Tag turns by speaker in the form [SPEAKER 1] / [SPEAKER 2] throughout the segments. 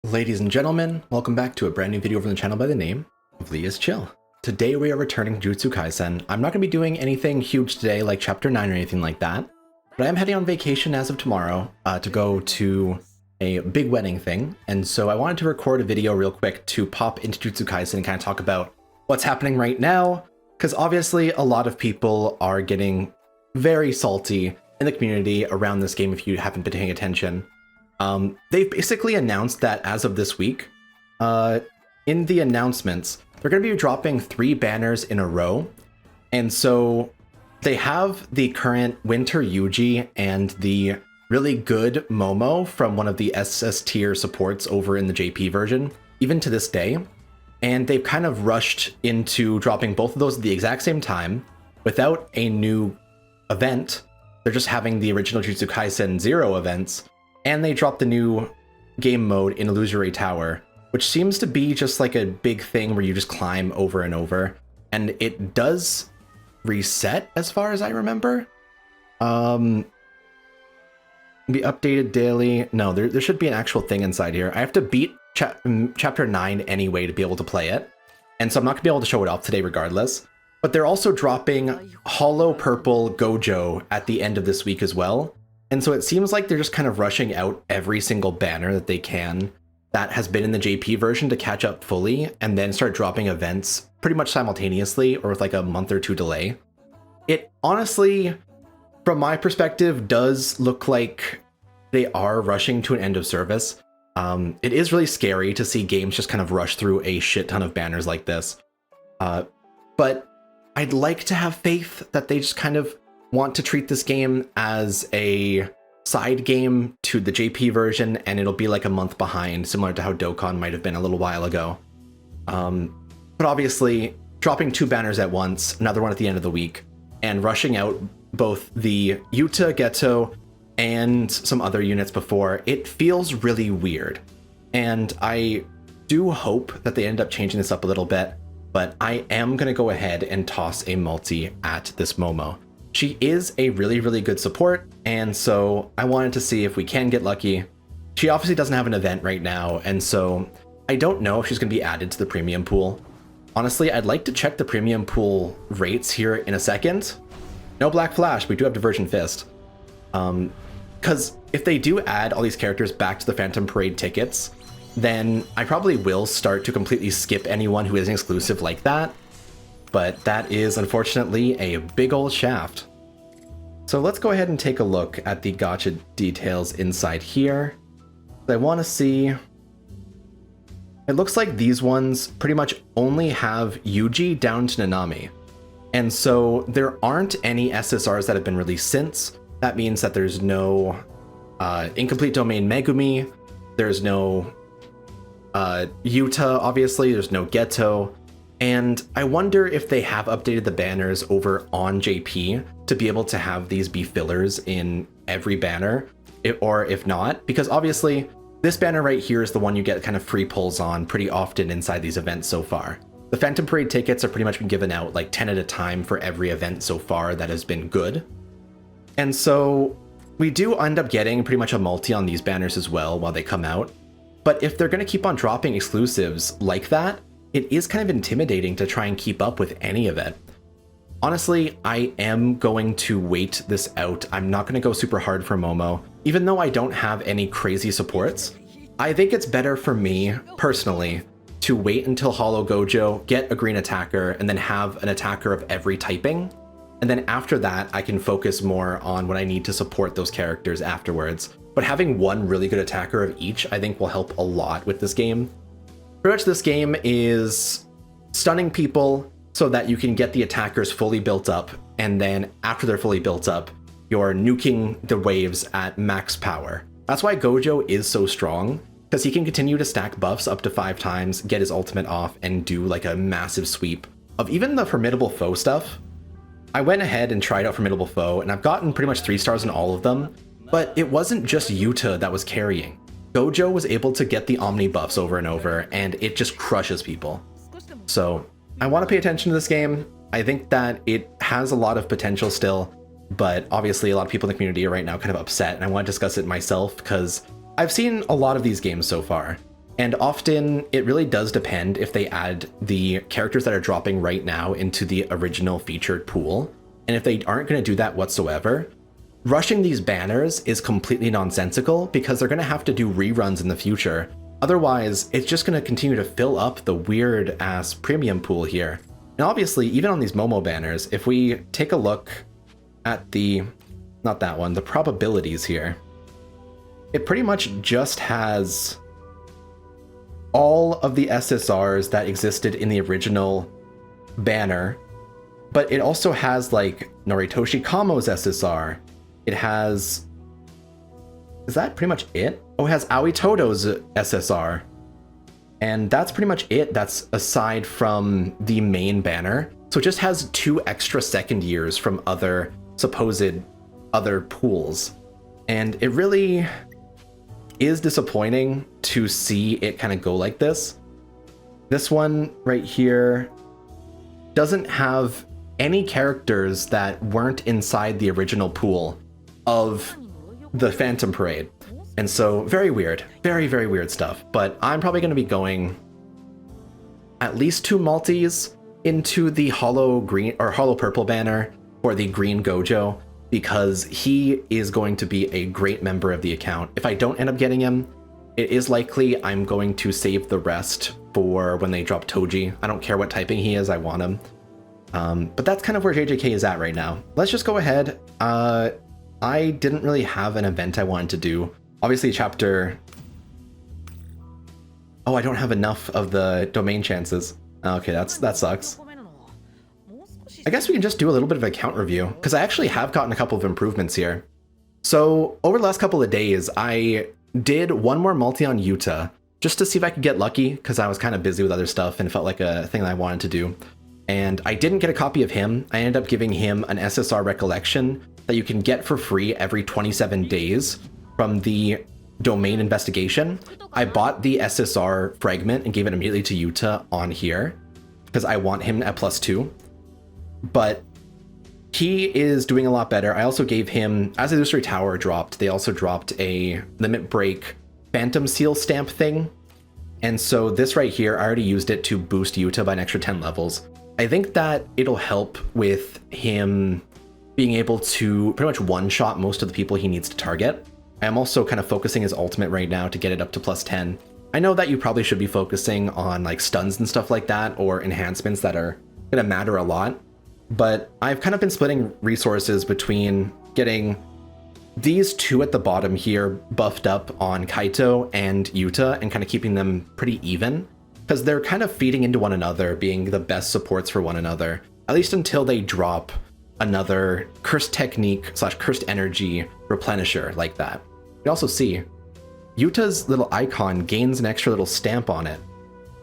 [SPEAKER 1] Ladies and gentlemen, welcome back to a brand new video from the channel by the name of LeaIsChill. Today we are returning to Jujutsu Kaisen. I'm not going to be doing anything huge today like chapter 9 or anything like that, but I am heading on vacation as of tomorrow to go to a big wedding thing, and so I wanted to record a video real quick to pop into Jujutsu Kaisen and kind of talk about what's happening right now, because obviously a lot of people are getting very salty in the community around this game if you haven't been paying attention. They've basically announced that as of this week, in the announcements, they're going to be dropping 3 banners in a row. And so they have the current Winter Yuji and the really good Momo from one of the SS tier supports over in the JP version, even to this day. And they've kind of rushed into dropping both of those at the exact same time without a new event. They're just having the original Jujutsu Kaisen 0 events. And they dropped the new game mode in Illusory Tower, which seems to be just like a big thing where you just climb over and over. And it does reset as far as I remember. Be updated daily. No, there should be an actual thing inside here. I have to beat chapter 9 anyway to be able to play it. And so I'm not going to be able to show it off today regardless. But they're also dropping Hollow Purple Gojo at the end of this week as well. And so it seems like they're just kind of rushing out every single banner that they can that has been in the JP version to catch up fully and then start dropping events pretty much simultaneously or with like a month or 2 delay. It honestly, from my perspective, does look like they are rushing to an end of service. It is really scary to see games just kind of rush through a shit ton of banners like this. But I'd like to have faith that they just kind of want to treat this game as a side game to the JP version, and it'll be like a month behind, similar to how Dokkan might have been a little while ago. But obviously, dropping 2 banners at once, another one at the end of the week, and rushing out both the Yuta, Geto, and some other units before, it feels really weird. And I do hope that they end up changing this up a little bit, but I am going to go ahead and toss a multi at this Momo. She is a really, really good support, and so I wanted to see if we can get lucky. She obviously doesn't have an event right now, and so I don't know if she's going to be added to the premium pool. Honestly, I'd like to check the premium pool rates here in a second. No Black Flash, we do have Diversion Fist. Because if they do add all these characters back to the Phantom Parade tickets, then I probably will start to completely skip anyone who isn't exclusive like that. But that is unfortunately a big old shaft. So let's go ahead and take a look at the gacha details inside here. I want to see. It looks like these ones pretty much only have Yuji down to Nanami. And so there aren't any SSRs that have been released since. That means that there's no Incomplete Domain Megumi. There's no Yuta, obviously. There's no Geto. And I wonder if they have updated the banners over on JP to be able to have these be fillers in every banner, or if not, because obviously this banner right here is the one you get kind of free pulls on pretty often inside these events so far. The Phantom Parade tickets have pretty much been given out like 10 at a time for every event so far that has been good. And so we do end up getting pretty much a multi on these banners as well while they come out. But if they're going to keep on dropping exclusives like that, it is kind of intimidating to try and keep up with any of it. Honestly, I am going to wait this out. I'm not going to go super hard for Momo. Even though I don't have any crazy supports, I think it's better for me, personally, to wait until Hollow Gojo, get a green attacker, and then have an attacker of every typing. And then after that, I can focus more on what I need to support those characters afterwards. But having one really good attacker of each, I think will help a lot with this game. Pretty much this game is stunning people so that you can get the attackers fully built up, and then after they're fully built up, you're nuking the waves at max power. That's why Gojo is so strong, because he can continue to stack buffs up to 5 times, get his ultimate off, and do like a massive sweep of even the Formidable Foe stuff. I went ahead and tried out Formidable Foe, and I've gotten pretty much 3 stars in all of them, but it wasn't just Yuta that was carrying. Gojo was able to get the Omni buffs over and over, and it just crushes people. So I want to pay attention to this game. I think that it has a lot of potential still, but obviously a lot of people in the community are right now kind of upset, and I want to discuss it myself because I've seen a lot of these games so far. And often it really does depend if they add the characters that are dropping right now into the original featured pool. And if they aren't going to do that whatsoever, rushing these banners is completely nonsensical because they're going to have to do reruns in the future. Otherwise, it's just going to continue to fill up the weird ass premium pool here. And obviously, even on these Momo banners, if we take a look at the, not that one, the probabilities here, it pretty much just has all of the SSRs that existed in the original banner, but it also has like Noritoshi Kamo's SSR. It has, is that pretty much it? Oh, it has Aoi Todo's SSR. And that's pretty much it. That's aside from the main banner. So it just has 2 extra second years from other supposed other pools. And it really is disappointing to see it kind of go like this. This one right here doesn't have any characters that weren't inside the original pool of the Phantom Parade. And so very weird, very, very weird stuff. But I'm probably going to be going at least 2 multis into the Hollow Green or Hollow Purple banner for the Green Gojo, because he is going to be a great member of the account. If I don't end up getting him, it is likely I'm going to save the rest for when they drop Toji. I don't care what typing he is, I want him. But that's kind of where JJK is at right now. Let's just go ahead. I didn't really have an event I wanted to do. Obviously chapter... Oh, I don't have enough of the domain chances. Okay, that sucks. I guess we can just do a little bit of account review, because I actually have gotten a couple of improvements here. So over the last couple of days, I did one more multi on Yuta, just to see if I could get lucky, because I was kind of busy with other stuff and it felt like a thing that I wanted to do. And I didn't get a copy of him. I ended up giving him an SSR recollection that you can get for free every 27 days from the domain investigation. I bought the SSR fragment and gave it immediately to Yuta on here, because I want him at +2. But he is doing a lot better. I also gave him, as the Illusory Tower dropped, they also dropped a Limit Break Phantom Seal stamp thing. And so this right here, I already used it to boost Yuta by an extra 10 levels. I think that it'll help with him being able to pretty much one-shot most of the people he needs to target. I'm also kind of focusing his ultimate right now to get it up to +10. I know that you probably should be focusing on like stuns and stuff like that, or enhancements that are going to matter a lot. But I've kind of been splitting resources between getting these 2 at the bottom here buffed up on Kaito and Yuta and kind of keeping them pretty even, because they're kind of feeding into one another, being the best supports for one another, at least until they drop another Cursed Technique / Cursed Energy replenisher like that. You also see Yuta's little icon gains an extra little stamp on it,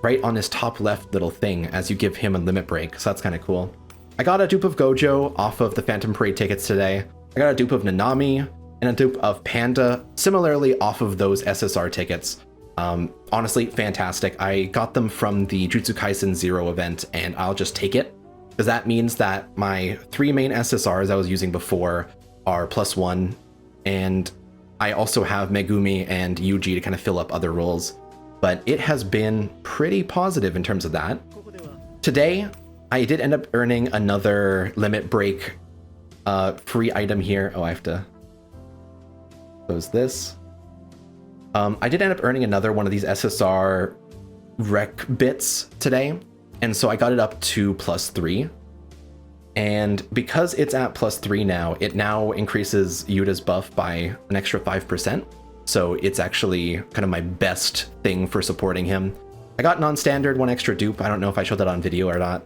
[SPEAKER 1] right on his top left little thing as you give him a limit break, so that's kind of cool. I got a dupe of Gojo off of the Phantom Parade tickets today. I got a dupe of Nanami and a dupe of Panda, similarly off of those SSR tickets. Honestly, fantastic. I got them from the Jutsu Kaisen 0 event, and I'll just take it, because that means that my 3 main SSRs I was using before are +1, and I also have Megumi and Yuji to kind of fill up other roles. But it has been pretty positive in terms of that. Today, I did end up earning another Limit Break free item here. Oh, I have to close this. I did end up earning another one of these SSR rec bits today, and so I got it up to +3. And because it's at +3 now, it now increases Yuta's buff by an extra 5%. So it's actually kind of my best thing for supporting him. I got non-standard 1 extra dupe. I don't know if I showed that on video or not.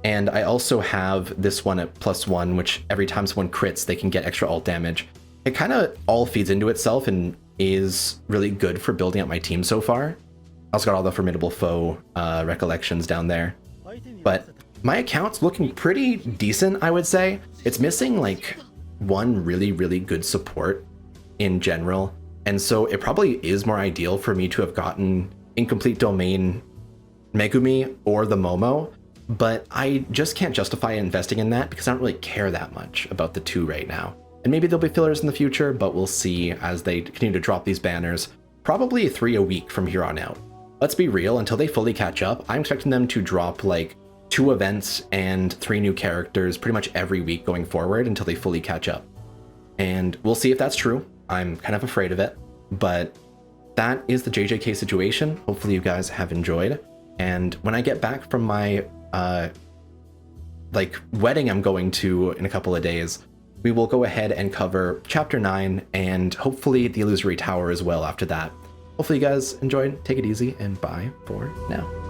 [SPEAKER 1] And I also have this one at +1, which every time someone crits, they can get extra ult damage. It kind of all feeds into itself and is really good for building up my team so far. I also got all the Formidable Foe recollections down there. But my account's looking pretty decent, I would say. It's missing like 1 really, really good support in general. And so it probably is more ideal for me to have gotten Incomplete Domain Megumi or the Momo, but I just can't justify investing in that because I don't really care that much about the 2 right now. And maybe there'll be fillers in the future, but we'll see as they continue to drop these banners. Probably 3 a week from here on out. let's be real, until they fully catch up, I'm expecting them to drop like 2 events and 3 new characters pretty much every week going forward until they fully catch up. And we'll see if that's true. I'm kind of afraid of it, but that is the JJK situation. Hopefully you guys have enjoyed. And when I get back from my like wedding I'm going to in a couple of days, we will go ahead and cover Chapter 9 and hopefully the Illusory Tower as well after that. Hopefully you guys enjoyed. Take it easy and bye for now.